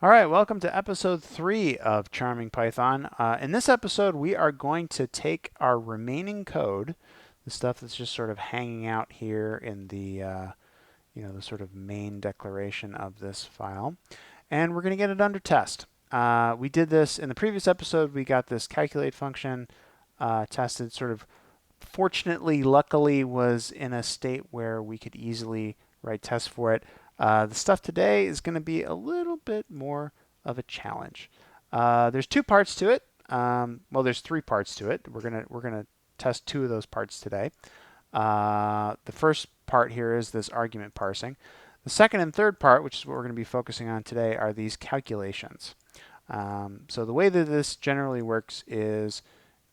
All right, welcome to episode 3 of Charming Python. In this episode, we are going to take our remaining code, the stuff that's just sort of hanging out here in the sort of main declaration of this file, and we're going to get it under test. We did this in the previous episode. We got this calculate function tested. Sort of, fortunately, luckily, was in a state where we could easily write tests for it. The stuff today is going to be a little bit more of a challenge. There's two parts to it. Well, there's three parts to it. We're gonna test two of those parts today. The first part here is this argument parsing. The second and third part, which is what we're going to be focusing on today, are these calculations. So the way that this generally works is,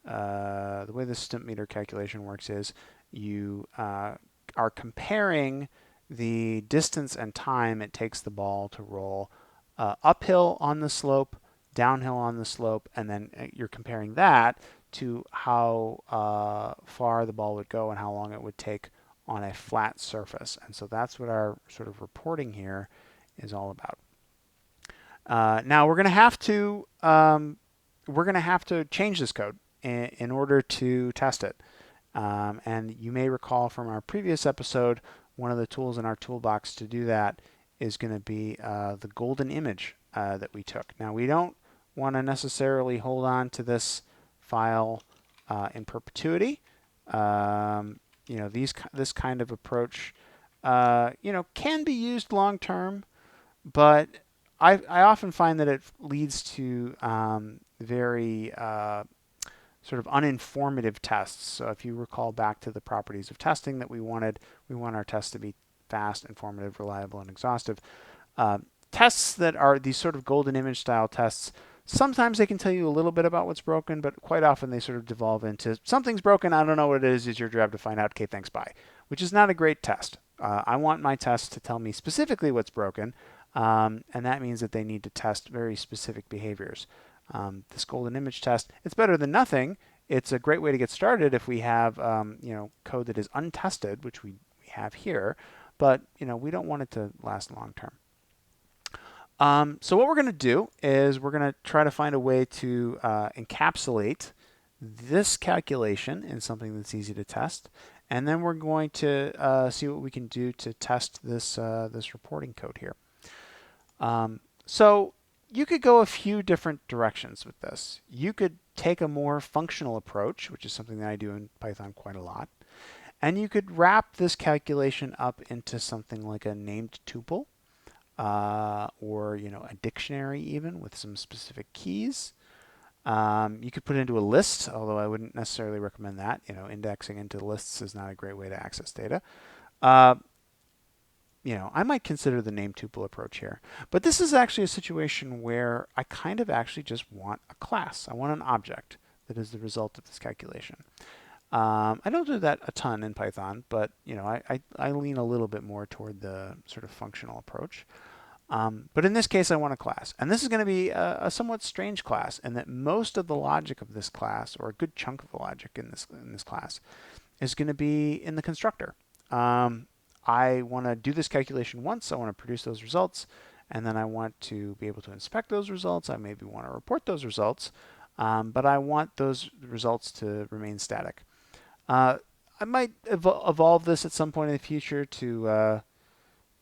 the way the stimp meter calculation works is you are comparing the distance and time it takes the ball to roll uphill on the slope, downhill on the slope, and then you're comparing that to how far the ball would go and how long it would take on a flat surface. And so that's what our sort of reporting here is all about. Now we're going to have to change this code in order to test it. And you may recall from our previous episode, one of the tools in our toolbox to do that is going to be the golden image that we took. Now, we don't want to necessarily hold on to this file in perpetuity. This kind of approach, can be used long term, but I often find that it leads to very sort of uninformative tests. So if you recall back to the properties of testing that we want our tests to be fast, informative, reliable, and exhaustive. Tests that are these sort of golden image style tests, sometimes they can tell you a little bit about what's broken, but quite often they sort of devolve into something's broken, I don't know what it is, it's your job to find out, okay, thanks, bye, which is not a great test. I want my tests to tell me specifically what's broken, and that means that they need to test very specific behaviors. This golden image test, it's better than nothing. It's a great way to get started if we have code that is untested, which we have here, but we don't want it to last long term. So what we're going to do is we're going to try to find a way to encapsulate this calculation in something that's easy to test, and then we're going to see what we can do to test this reporting code here. So you could go a few different directions with this. You could take a more functional approach, which is something that I do in Python quite a lot, and you could wrap this calculation up into something like a named tuple, or a dictionary even with some specific keys. You could put it into a list, although I wouldn't necessarily recommend that. Indexing into lists is not a great way to access data. I might consider the name tuple approach here. But this is actually a situation where I kind of actually just want a class. I want an object that is the result of this calculation. I don't do that a ton in Python, but I lean a little bit more toward the sort of functional approach. But in this case, I want a class. And this is going to be a somewhat strange class in that most of the logic of this class, or a good chunk of the logic in this class, is going to be in the constructor. I want to do this calculation once. I want to produce those results, and then I want to be able to inspect those results. I maybe want to report those results, but I want those results to remain static. I might evolve this at some point in the future to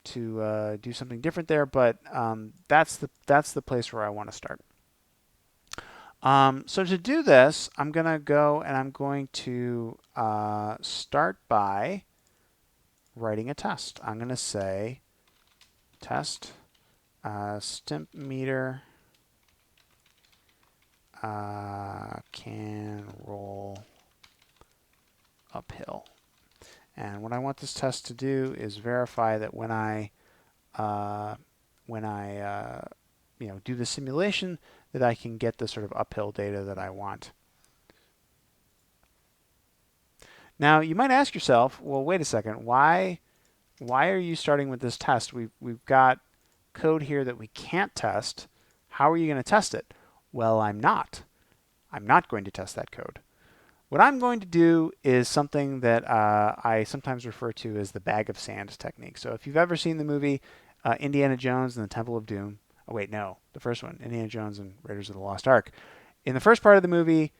do something different there, but that's the place where I want to start. So to do this, I'm going to go and I'm going to start by writing a test. I'm going to say test stimp meter can roll uphill. And what I want this test to do is verify that when I do the simulation, that I can get the sort of uphill data that I want. Now you might ask yourself, well, wait a second, why are you starting with this test? We've got code here that we can't test. How are you going to test it? Well, I'm not going to test that code. What I'm going to do is something that I sometimes refer to as the bag of sand technique. So if you've ever seen the movie Indiana Jones and the Temple of Doom, Oh, wait, no. The first one, Indiana Jones and Raiders of the Lost Ark. In the first part of the movie,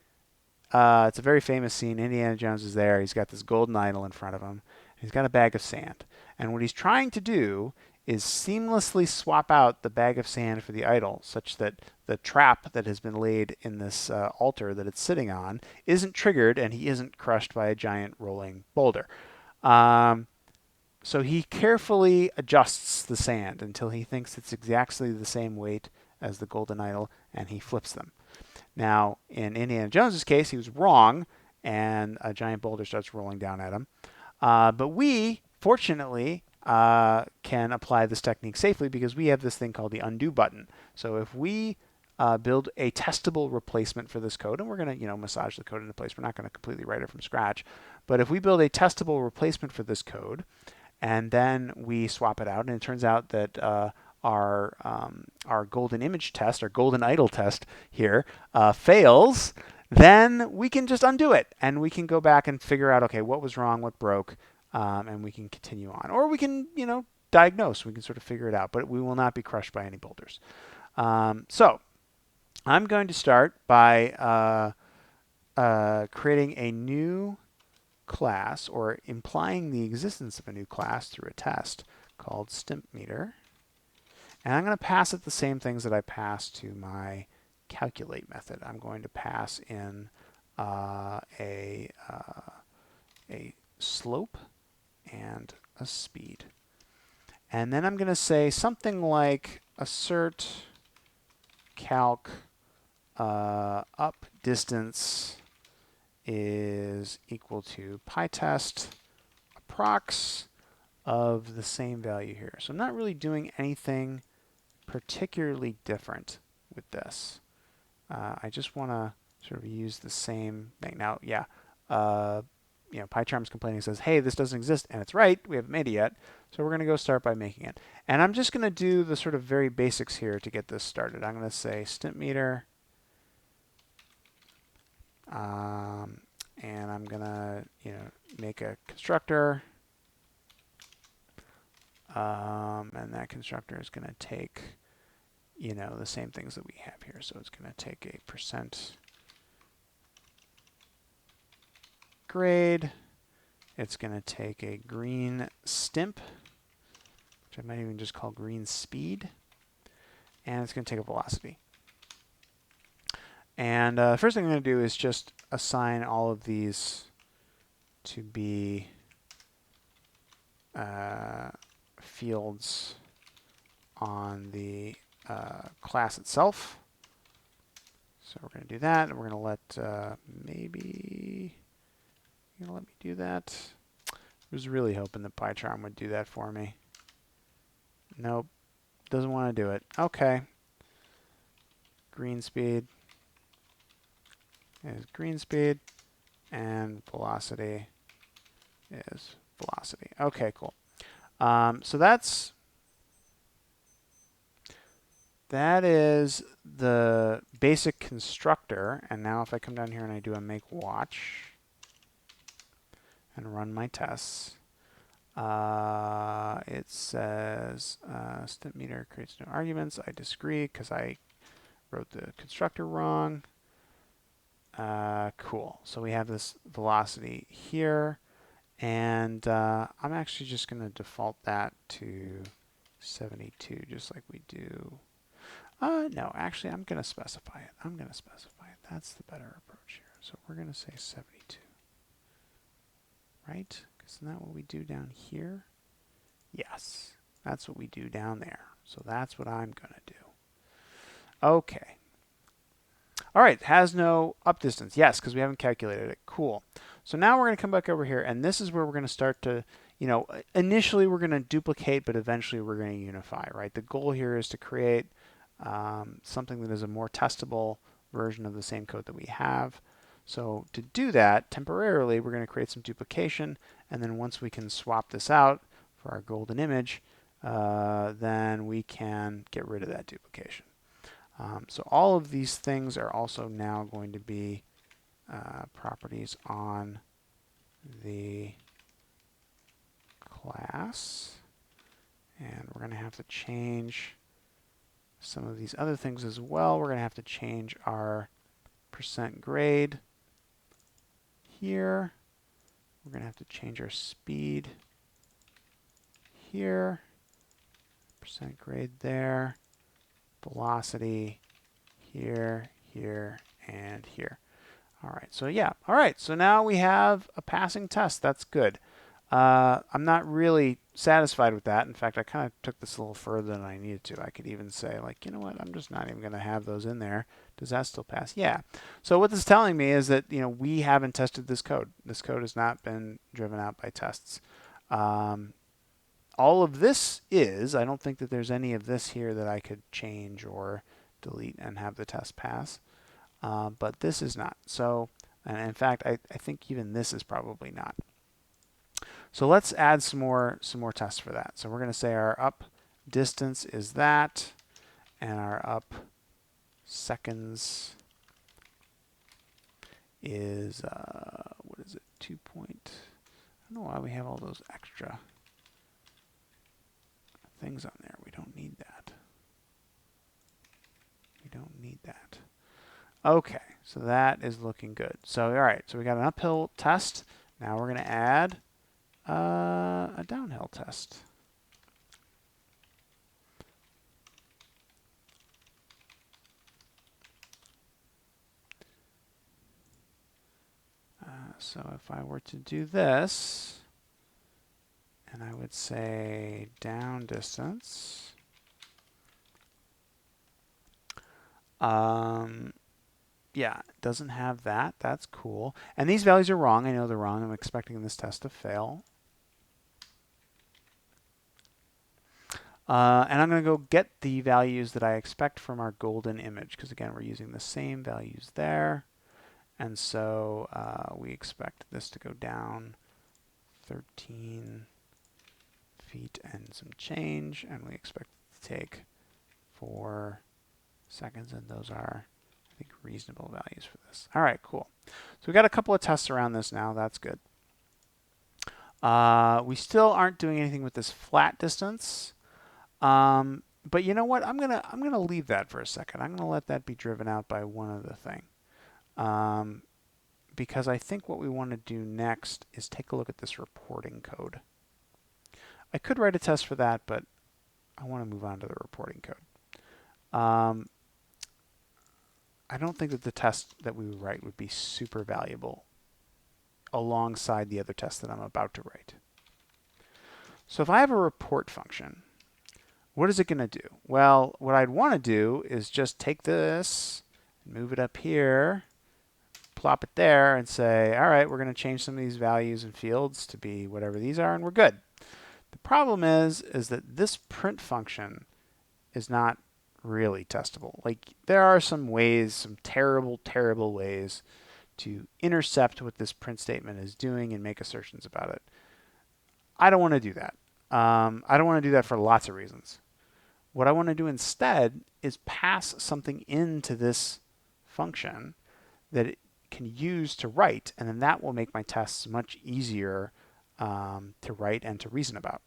it's a very famous scene. Indiana Jones is there. He's got this golden idol in front of him. He's got a bag of sand. And what he's trying to do is seamlessly swap out the bag of sand for the idol, such that the trap that has been laid in this altar that it's sitting on isn't triggered and he isn't crushed by a giant rolling boulder. So he carefully adjusts the sand until he thinks it's exactly the same weight as the golden idol, and he flips them. Now, in Indiana Jones's case, he was wrong, and a giant boulder starts rolling down at him. But we, fortunately, can apply this technique safely because we have this thing called the undo button. So if we build a testable replacement for this code, and we're going to massage the code into place. We're not going to completely write it from scratch. But if we build a testable replacement for this code, and then we swap it out, and it turns out that our golden image test, our golden idol test here, fails, then we can just undo it, and we can go back and figure out, okay, what was wrong, what broke, and we can continue on. Or we can, diagnose. We can sort of figure it out, but we will not be crushed by any boulders. So I'm going to start by creating a new class, or implying the existence of a new class through a test called stimpmeter. And I'm going to pass it the same things that I pass to my calculate method. I'm going to pass in a slope and a speed. And then I'm going to say something like assert calc up distance is equal to pytest approx of the same value here. So I'm not really doing anything particularly different with this. I just want to sort of use the same thing. Now, yeah, PyCharm's complaining, says, hey, this doesn't exist, and it's right. We haven't made it yet. So we're going to go start by making it. And I'm just going to do the sort of very basics here to get this started. I'm going to say stimpmeter. And I'm going to, make a constructor. And that constructor is going to take, the same things that we have here. So it's going to take a percent grade. It's going to take a green stimp, which I might even just call green speed. And it's going to take a velocity. And the first thing I'm going to do is just assign all of these to be fields on the class itself. So we're going to do that, and we're going to let maybe you're going to let me do that. I was really hoping that PyCharm would do that for me. Nope, doesn't want to do it. Okay. Green speed is green speed, and velocity is velocity. Okay, cool. So that is the basic constructor. And now if I come down here and I do a make watch and run my tests, it says stimpmeter creates no arguments. I disagree because I wrote the constructor wrong. Cool. So we have this velocity here. And I'm actually just going to default that to 72, just like we do. No, actually, I'm going to specify it. That's the better approach here. So we're going to say 72. Right? Isn't that what we do down here? Yes, that's what we do down there. So that's what I'm going to do. Okay. All right, has no up distance. Yes, because we haven't calculated it. Cool. So now we're going to come back over here, and this is where we're going to start to, initially we're going to duplicate, but eventually we're going to unify, right? The goal here is to create something that is a more testable version of the same code that we have. So to do that, temporarily, we're going to create some duplication, and then once we can swap this out for our golden image, then we can get rid of that duplication. So all of these things are also now going to be properties on the class. And we're going to have to change some of these other things as well. We're going to have to change our percent grade here. We're going to have to change our speed here. Percent grade there. Velocity here, here, and here. All right, so yeah. All right, so now we have a passing test. That's good. I'm not really satisfied with that. In fact, I kind of took this a little further than I needed to. I could even say, like, you know what, I'm just not even going to have those in there. Does that still pass? Yeah. So what this is telling me is that, we haven't tested this code. This code has not been driven out by tests. All of this is, I don't think that there's any of this here that I could change or delete and have the test pass. But this is not. So, and in fact, I think even this is probably not. So let's add some more tests for that. So we're going to say our up distance is that, and our up seconds is what is it? 2 point. I don't know why we have all those extra things on there. We don't need that. We don't need that. Okay, so that is looking good. So all right, so we got an uphill test. Now we're going to add a downhill test. So if I were to do this, and I would say down distance, yeah, it doesn't have that. That's cool. And these values are wrong. I know they're wrong. I'm expecting this test to fail. And I'm going to go get the values that I expect from our golden image, because again, we're using the same values there. And so we expect this to go down 13 feet and some change, and we expect it to take 4 seconds, and those are, I think, reasonable values for this. All right, cool. So we've got a couple of tests around this now. That's good. We still aren't doing anything with this flat distance. But you know what? I'm gonna leave that for a second. I'm gonna let that be driven out by one other thing. Because I think what we want to do next is take a look at this reporting code. I could write a test for that, but I want to move on to the reporting code. I don't think that the test that we would write would be super valuable alongside the other test that I'm about to write. So if I have a report function, what is it going to do? Well, what I'd want to do is just take this, move it up here, plop it there, and say, all right, we're going to change some of these values and fields to be whatever these are, and we're good. The problem is that this print function is not really testable. Like, there are some ways, some terrible, terrible ways to intercept what this print statement is doing and make assertions about it. I don't want to do that. I don't want to do that for lots of reasons. What I want to do instead is pass something into this function that it can use to write, and then that will make my tests much easier to write and to reason about.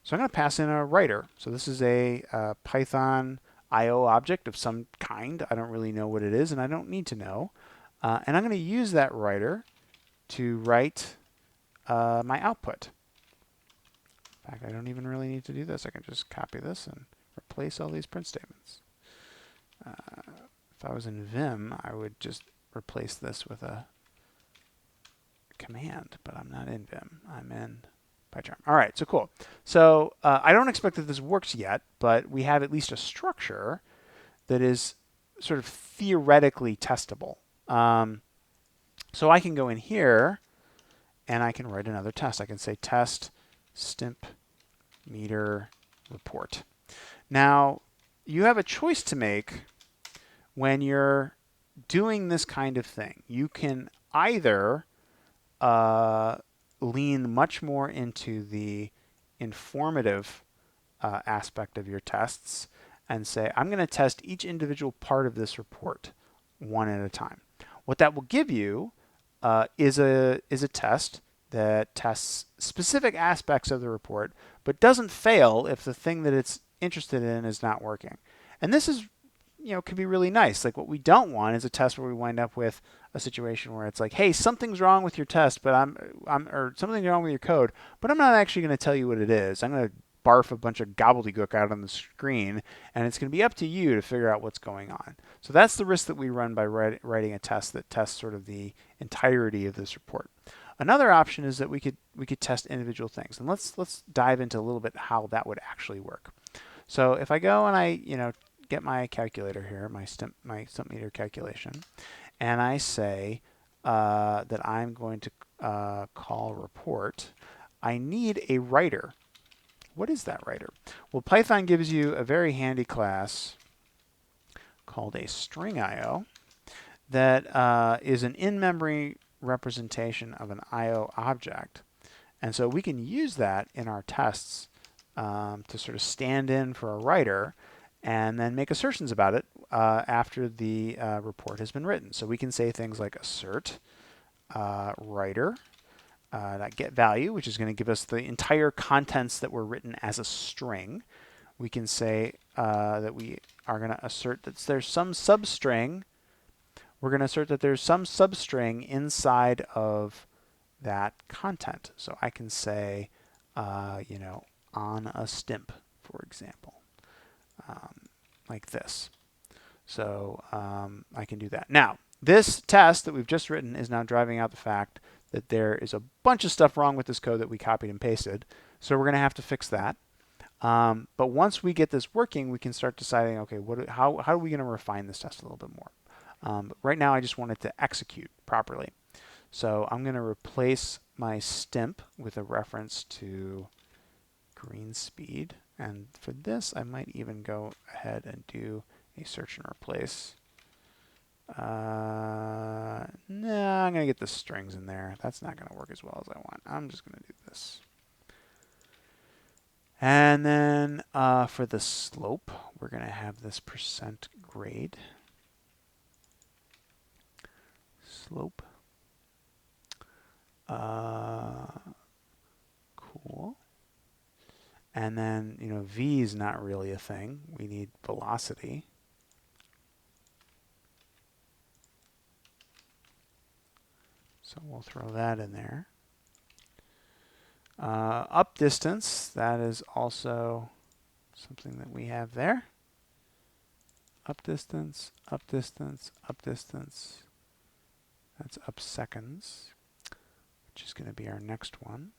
So I'm going to pass in a writer. So this is a Python IO object of some kind. I don't really know what it is, and I don't need to know. And I'm going to use that writer to write my output. In fact, I don't even really need to do this. I can just copy this and replace all these print statements. If I was in Vim, I would just replace this with a command, but I'm not in Vim. I'm in PyCharm. All right, so cool. So I don't expect that this works yet, but we have at least a structure that is sort of theoretically testable. So I can go in here and I can write another test. I can say test stimp meter report. Now, you have a choice to make when you're doing this kind of thing. You can either lean much more into the informative aspect of your tests and say, I'm going to test each individual part of this report one at a time. What that will give you is a test that tests specific aspects of the report, but doesn't fail if the thing that it's interested in is not working. And this is, could be really nice. Like what we don't want is a test where we wind up with a situation where it's like, hey, something's wrong with your test, but or something's wrong with your code, but I'm not actually going to tell you what it is. I'm going to barf a bunch of gobbledygook out on the screen, and it's going to be up to you to figure out what's going on. So that's the risk that we run by writing a test that tests sort of the entirety of this report. Another option is that we could test individual things, and let's dive into a little bit how that would actually work. So if I go and I get my calculator here, my stump meter calculation, and I say that I'm going to call report, I need a writer. What is that writer? Well, Python gives you a very handy class called a string IO that is an in-memory representation of an IO object. And so we can use that in our tests to sort of stand in for a writer and then make assertions about it after the report has been written. So we can say things like assert writer get value, which is going to give us the entire contents that were written as a string. We can say that we are going to assert that there's some substring. We're going to assert that there's some substring inside of that content. So I can say, on a stimp, for example, like this. So I can do that. Now, this test that we've just written is now driving out the fact that there is a bunch of stuff wrong with this code that we copied and pasted. So we're going to have to fix that. But once we get this working, we can start deciding, okay, how are we going to refine this test a little bit more? But right now, I just want it to execute properly. So I'm going to replace my stimp with a reference to green speed. And for this, I might even go ahead and do a search and replace. No, I'm going to get the strings in there. That's not going to work as well as I want. I'm just going to do this. And then for the slope, we're going to have this percent grade. Slope. Cool. And then, v is not really a thing. We need velocity. So we'll throw that in there. Up distance, that is also something that we have there. Up distance, up distance, up distance. That's up seconds, which is going to be our next one.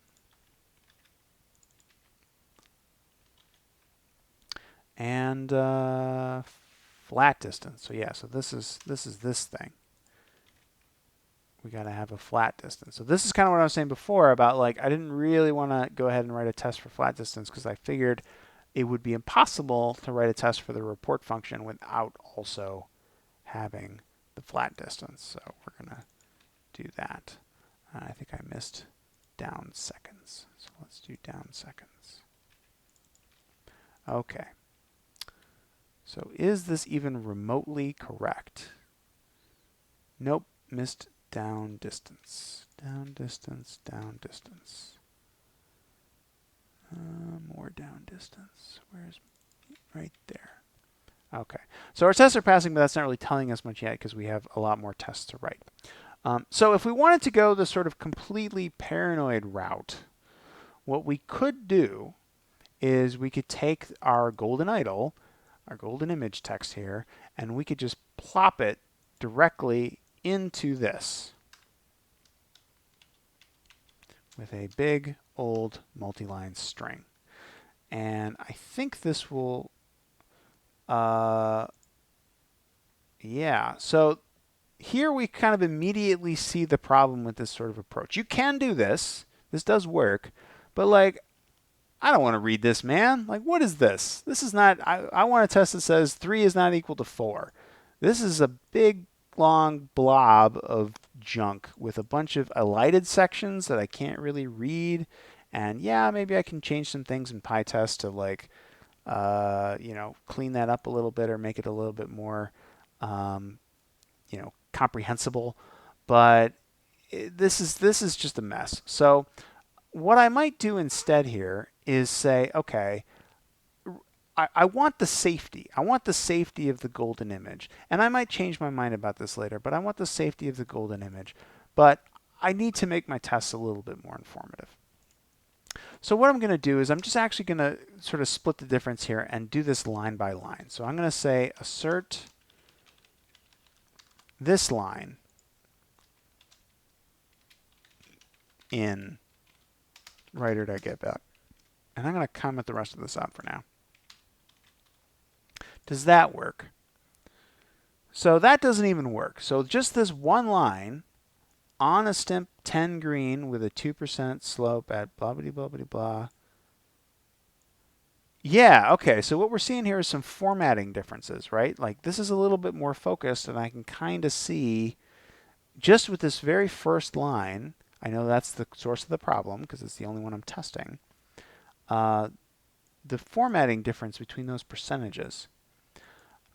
And flat distance. So yeah, so this is this thing. We got to have a flat distance. So this is kind of what I was saying before about like I didn't really want to go ahead and write a test for flat distance because I figured it would be impossible to write a test for the report function without also having the flat distance. So we're going to do that. I think I missed down seconds. So let's do down seconds. Okay. So is this even remotely correct? Nope, missed down distance. Down distance, down distance. More down distance. Where's right there? Okay. So our tests are passing, but that's not really telling us much yet because we have a lot more tests to write. So if we wanted to go the sort of completely paranoid route, what we could do is we could take our golden idol, our golden image text here, and we could just plop it directly into this with a big old multi-line string. And I think this will, yeah. So here we kind of immediately see the problem with this sort of approach. You can do this. This does work. But like, I don't want to read this, man. Like, what is this? This is not, I want a test that says 3 is not equal to 4. This is a big, long blob of junk with a bunch of elided sections that I can't really read. And yeah, maybe I can change some things in PyTest to like, clean that up a little bit or make it a little bit more, comprehensible. But this is just a mess. So what I might do instead here is say, okay, I want the safety. I want the safety of the golden image. And I might change my mind about this later, but I want the safety of the golden image. But I need to make my tests a little bit more informative. So what I'm going to do is I'm just actually going to sort of split the difference here and do this line by line. So I'm going to say assert this line in writer.getBack. And I'm going to comment the rest of this out for now. Does that work? So that doesn't even work. So just this one line on a stimp 10 green with a 2% slope at blah, blah, blah, blah, blah. Yeah, okay, so what we're seeing here is some formatting differences, right? Like this is a little bit more focused, and I can kind of see just with this very first line, I know that's the source of the problem because it's the only one I'm testing, the formatting difference between those percentages.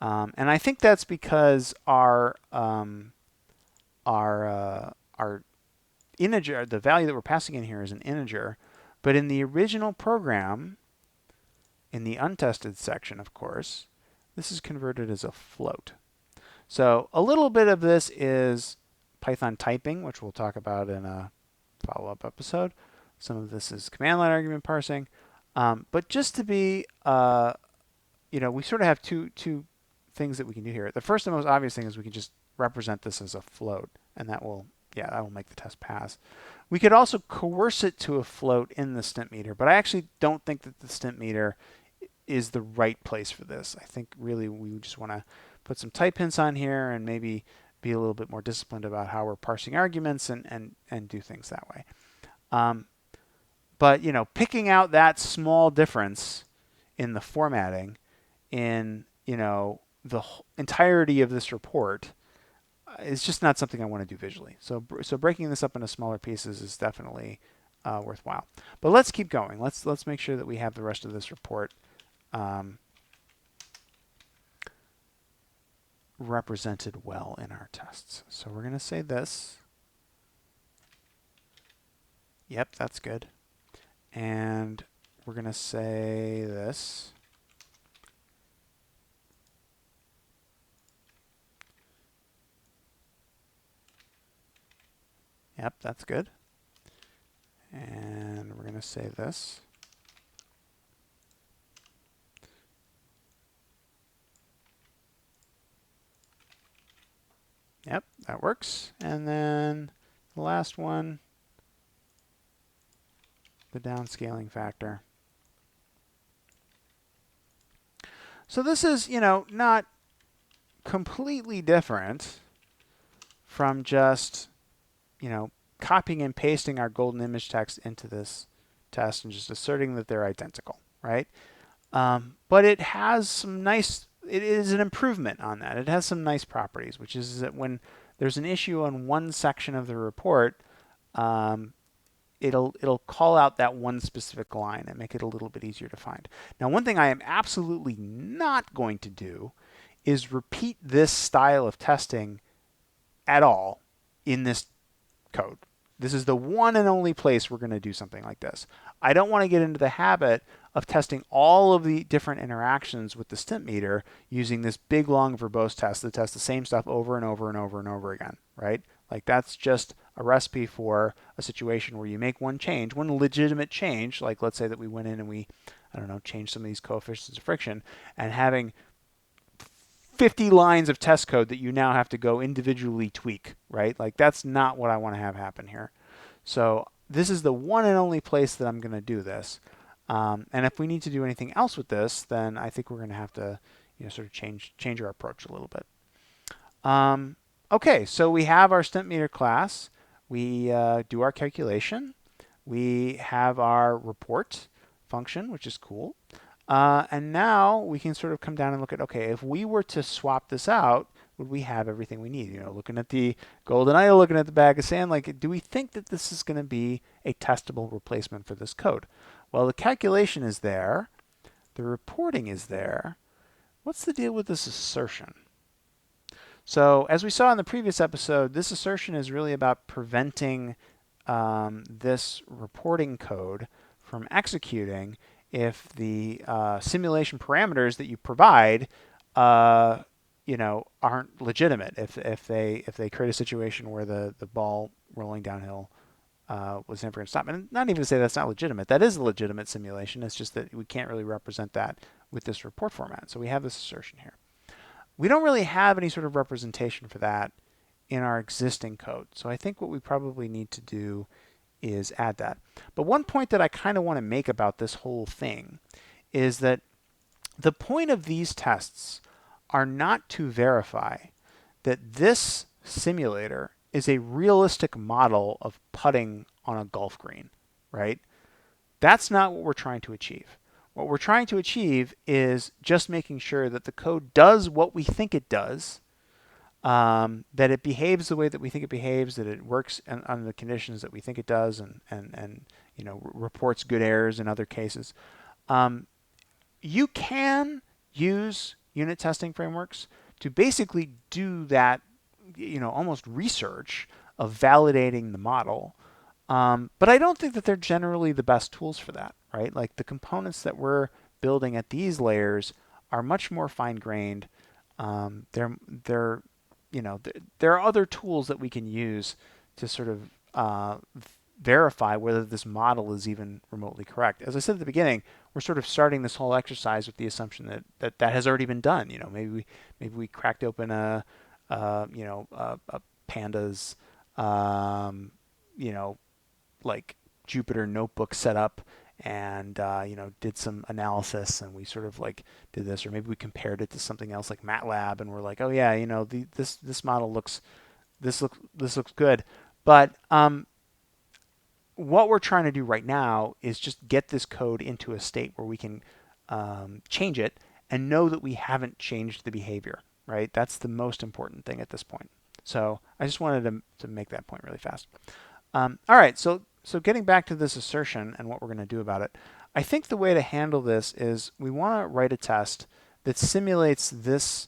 And I think that's because our integer, the value that we're passing in here is an integer, but in the original program, in the untested section, of course, this is converted as a float. So a little bit of this is Python typing, which we'll talk about in a follow-up episode. Some of this is command line argument parsing. But just to be, we sort of have two things that we can do here. The first and most obvious thing is we can just represent this as a float, and that will make the test pass. We could also coerce it to a float in the stimp meter, but I actually don't think that the stimp meter is the right place for this. I think really we just want to put some type hints on here and maybe be a little bit more disciplined about how we're parsing arguments and do things that way. But picking out that small difference in the formatting in the entirety of this report is just not something I want to do visually. So breaking this up into smaller pieces is definitely worthwhile. But let's keep going. Let's make sure that we have the rest of this report represented well in our tests. So we're going to say this. Yep, that's good. And we're going to say this. Yep, that's good. And we're going to say this. Yep, that works. And then the last one, the downscaling factor. So this is, not completely different from just, copying and pasting our golden image text into this test and just asserting that they're identical, right? But it has some nice, it is an improvement on that. It has some nice properties, which is that when there's an issue on one section of the report, it'll call out that one specific line and make it a little bit easier to find. Now, one thing I am absolutely not going to do is repeat this style of testing at all in this code. This is the one and only place we're going to do something like this. I don't want to get into the habit of testing all of the different interactions with the stimp meter using this big, long, verbose test that tests the same stuff over and over and over and over again, right? Like that's just a recipe for a situation where you make one change, one legitimate change, like let's say that we went in and we, changed some of these coefficients of friction, and having 50 lines of test code that you now have to go individually tweak, right? Like that's not what I want to have happen here. So this is the one and only place that I'm going to do this. And if we need to do anything else with this, then I think we're going to have to, sort of change our approach a little bit. Okay, so we have our stimp meter class. We do our calculation. We have our report function, which is cool. And now we can sort of come down and look at, okay, if we were to swap this out, would we have everything we need? Looking at the golden idol, looking at the bag of sand, like, do we think that this is going to be a testable replacement for this code? Well, the calculation is there. The reporting is there. What's the deal with this assertion? So as we saw in the previous episode, this assertion is really about preventing this reporting code from executing if the simulation parameters that you provide, aren't legitimate. If they create a situation where the ball rolling downhill was never going to stop. And not even to say that's not legitimate. That is a legitimate simulation. It's just that we can't really represent that with this report format. So we have this assertion here. We don't really have any sort of representation for that in our existing code. So I think what we probably need to do is add that. But one point that I kind of want to make about this whole thing is that the point of these tests are not to verify that this simulator is a realistic model of putting on a golf green, right? That's not what we're trying to achieve. What we're trying to achieve is just making sure that the code does what we think it does, that it behaves the way that we think it behaves, that it works under the conditions that we think it does, and reports good errors in other cases. You can use unit testing frameworks to basically do that, almost research of validating the model. But I don't think that they're generally the best tools for that, right? Like the components that we're building at these layers are much more fine-grained. They're there are other tools that we can use to sort of verify whether this model is even remotely correct. As I said at the beginning, we're sort of starting this whole exercise with the assumption that has already been done. Maybe we cracked open a pandas, like Jupyter notebook setup and did some analysis, and we sort of like did this, or maybe we compared it to something else like MATLAB, and we're like, oh yeah, this model looks good. But what we're trying to do right now is just get this code into a state where we can change it and know that we haven't changed the behavior, right? That's the most important thing at this point. So I just wanted to make that point really fast. All right, so getting back to this assertion and what we're going to do about it, I think the way to handle this is we want to write a test that simulates this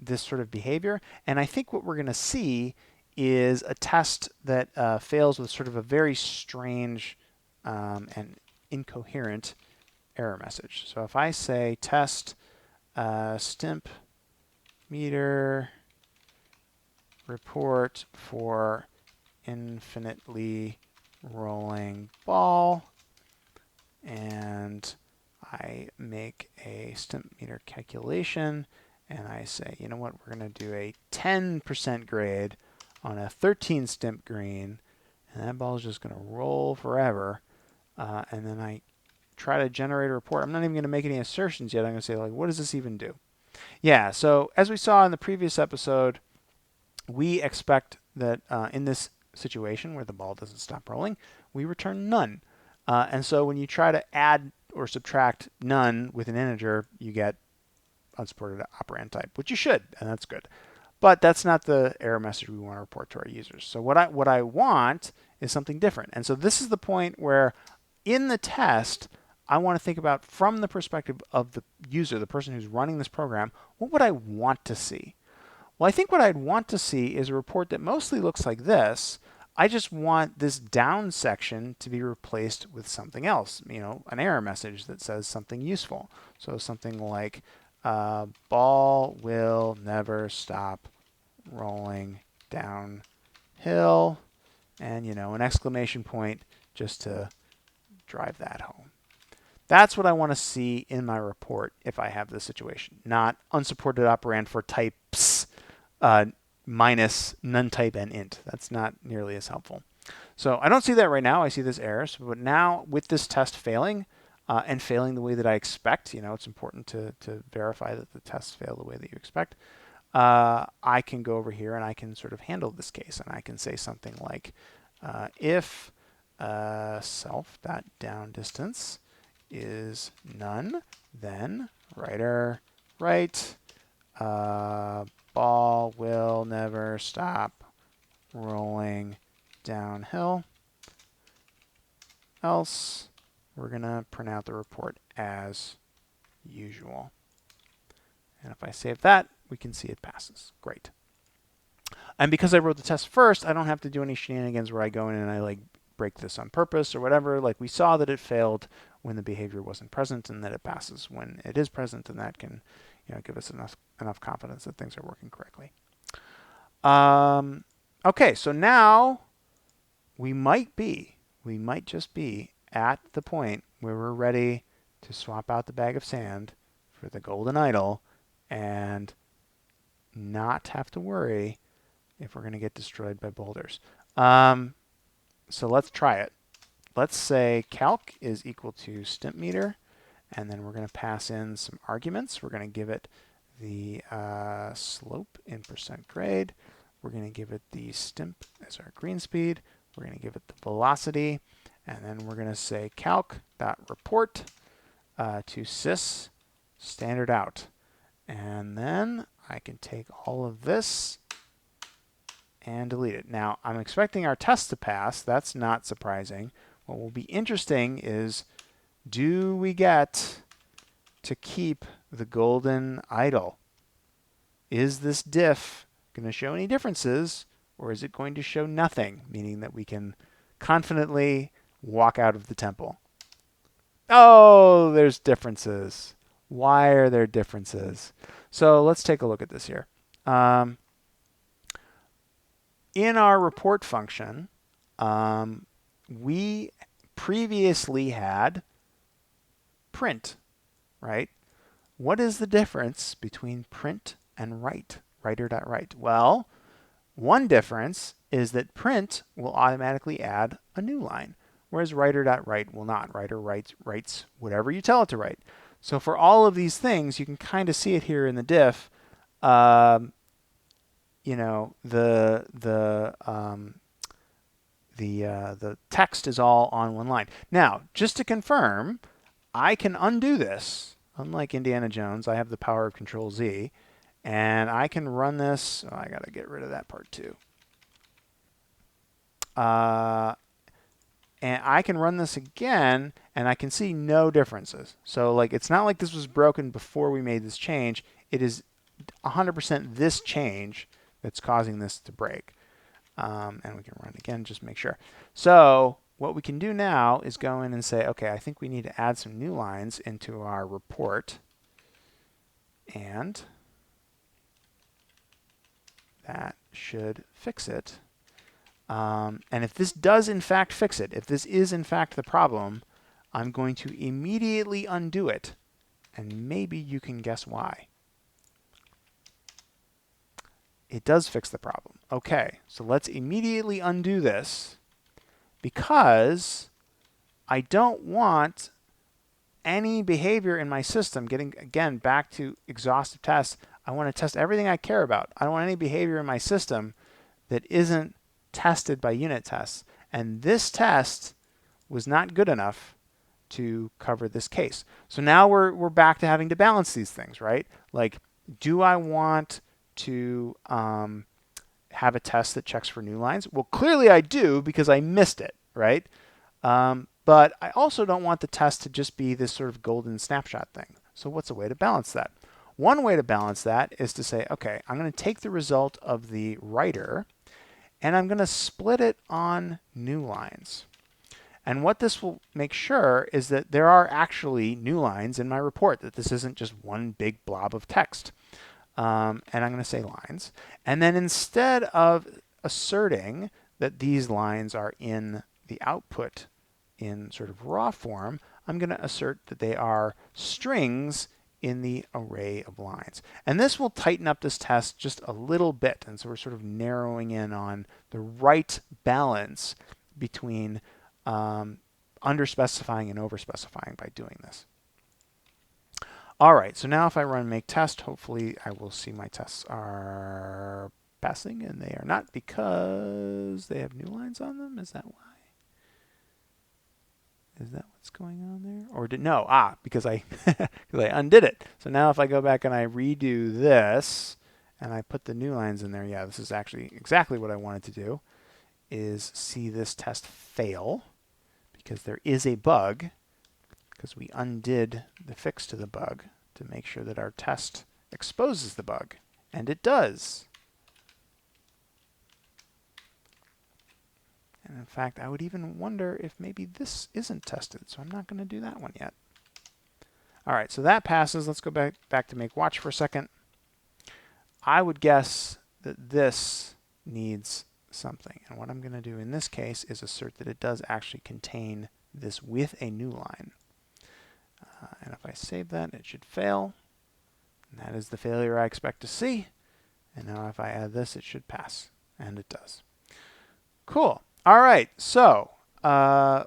this sort of behavior, and I think what we're going to see is a test that fails with sort of a very strange and incoherent error message. So if I say test stimp meter report for infinitely rolling ball, and I make a stimp meter calculation, and I say, you know what, we're going to do a 10% grade on a 13 stimp green, and that ball is just going to roll forever, and then I try to generate a report. I'm not even going to make any assertions yet. I'm going to say, like, what does this even do? Yeah, so as we saw in the previous episode, we expect that in this situation where the ball doesn't stop rolling, we return none. And so when you try to add or subtract none with an integer, you get unsupported operand type, which you should, and that's good. But that's not the error message we want to report to our users. So what I want is something different. And so this is the point where in the test, I want to think about from the perspective of the user, the person who's running this program, what would I want to see? Well, I think what I'd want to see is a report that mostly looks like this. I just want this down section to be replaced with something else, an error message that says something useful. So something like, ball will never stop rolling downhill, and an exclamation point just to drive that home. That's what I want to see in my report if I have this situation, not unsupported operand for types minus none type and int. That's not nearly as helpful. So I don't see that right now. I see this error. But now with this test failing, and failing the way that I expect, it's important to verify that the tests fail the way that you expect. I can go over here and I can sort of handle this case, and I can say something like, if self.downDistance is none, then writer write ball will never stop rolling downhill. Else, we're going to print out the report as usual. And if I save that, we can see it passes. Great. And because I wrote the test first, I don't have to do any shenanigans where I go in and I like break this on purpose or whatever. Like we saw that it failed when the behavior wasn't present, and that it passes when it is present, and that can, give us enough confidence that things are working correctly. Okay, so now we might just be at the point where we're ready to swap out the bag of sand for the golden idol and not have to worry if we're going to get destroyed by boulders. So let's try it. Let's say calc is equal to stimp meter, and then we're going to pass in some arguments. We're going to give it the slope in percent grade. We're going to give it the stimp as our green speed. We're going to give it the velocity, and then we're going to say calc.report to sys standard out. And then I can take all of this and delete it. Now, I'm expecting our test to pass. That's not surprising. What will be interesting is, do we get to keep the golden idol? Is this diff going to show any differences, or is it going to show nothing, meaning that we can confidently walk out of the temple? Oh, there's differences. Why are there differences? So let's take a look at this here. In our report function, we previously had print, right? What is the difference between print and write, writer.write? Well, one difference is that print will automatically add a new line, whereas writer.write will not. Writer writes whatever you tell it to write. So for all of these things, you can kind of see it here in the diff. The text is all on one line. Now, just to confirm, I can undo this. Unlike Indiana Jones, I have the power of Control Z, and I can run this. Oh, I got to get rid of that part too. And I can run this again, and I can see no differences. So like, it's not like this was broken before we made this change. It is 100% this change that's causing this to break. And we can run again, just make sure. So what we can do now is go in and say, okay, I think we need to add some new lines into our report. And that should fix it. And if this does in fact fix it, if this is in fact the problem, I'm going to immediately undo it. And maybe you can guess why. It does fix the problem. Okay, so let's immediately undo this, because I don't want any behavior in my system getting, again, back to exhaustive tests. I want to test everything I care about. I don't want any behavior in my system that isn't tested by unit tests. And this test was not good enough to cover this case. So now we're back to having to balance these things, right? Like, do I want to have a test that checks for new lines? Well, clearly I do, because I missed it, right? But I also don't want the test to just be this sort of golden snapshot thing. So what's a way to balance that? One way to balance that is to say, okay, I'm going to take the result of the writer, and I'm going to split it on new lines. And what this will make sure is that there are actually new lines in my report, that this isn't just one big blob of text. And I'm going to say lines. And then instead of asserting that these lines are in the output in sort of raw form, I'm going to assert that they are strings in the array of lines. And this will tighten up this test just a little bit. And so we're sort of narrowing in on the right balance between underspecifying and overspecifying by doing this. All right, so now if I run make test, hopefully I will see my tests are passing, and they are not because they have new lines on them. Is that why? Is that what's going on there? Or because I undid it. So now if I go back and I redo this and I put the new lines in there, yeah, this is actually exactly what I wanted to do, is see this test fail because there is a bug, because we undid the fix to the bug to make sure that our test exposes the bug. And it does. And in fact, I would even wonder if maybe this isn't tested, so I'm not going to do that one yet. All right, so that passes. Let's go back to make watch for a second. I would guess that this needs something. And what I'm going to do in this case is assert that it does actually contain this with a new line. And if I save that, it should fail. And that is the failure I expect to see. And now if I add this, it should pass. And it does. Cool. All right. So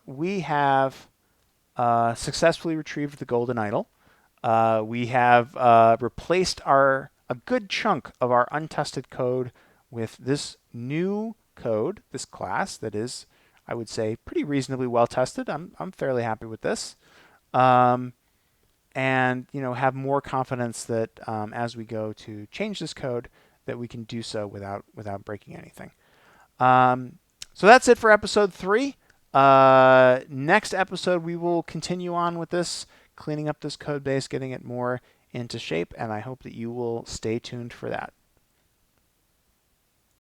we have successfully retrieved the golden idol. We have replaced a good chunk of our untested code with this new code, this class that is, I would say, pretty reasonably well tested. I'm fairly happy with this. And have more confidence that as we go to change this code, that we can do so without breaking anything. So that's it for episode 3. Next episode, we will continue on with this, cleaning up this code base, getting it more into shape, and I hope that you will stay tuned for that.